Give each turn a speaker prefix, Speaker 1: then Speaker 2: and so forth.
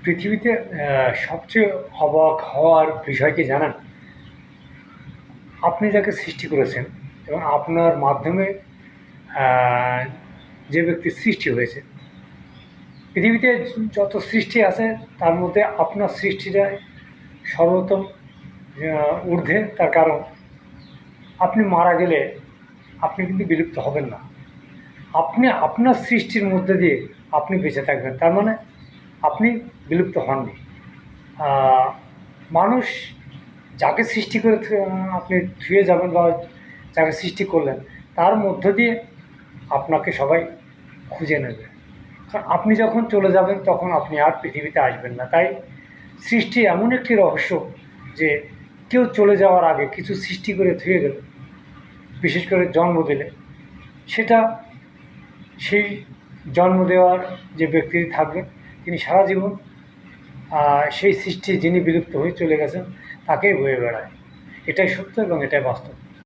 Speaker 1: পৃথিবীতে সবচেয়ে অবাক হওয়ার বিষয় কি জানেন? আপনি যাকে সৃষ্টি করেছেন এবং আপনার মাধ্যমে আহ, যে ব্যক্তির সৃষ্টি হয়েছে, পৃথিবীতে যত সৃষ্টি আছে তার মধ্যে আপনার সৃষ্টিটা সর্বোত্তম ঊর্ধ্বে। তার কারণ আপনি মারা গেলে আপনি কিন্তু বিলুপ্ত হবেন না। আপনি আপনার সৃষ্টির মধ্যে দিয়ে আপনি বেঁচে থাকবেন, তার মানে আপনি বিলুপ্ত হননি। আহ, মানুষ যাকে সৃষ্টি করে আপনি ধুয়ে যাবেন বা যাকে সৃষ্টি করলেন তার মধ্য দিয়ে আপনাকে সবাই খুঁজে নেবে। কারণ আপনি যখন চলে যাবেন তখন আপনি আর পৃথিবীতে আসবেন না। তাই সৃষ্টি এমন একটি রহস্য যে কেউ চলে যাওয়ার আগে কিছু সৃষ্টি করে ধুয়ে গেলে, বিশেষ করে জন্ম দিলে, সেটা সেই জন্ম দেওয়ার যে ব্যক্তি থাকবেন তিনি সারা জীবন সেই সৃষ্টি যিনি বিলুপ্ত হয়ে চলে গেছেন তাকেই বয়ে বেড়ায়। এটাই সত্য এবং এটাই বাস্তব।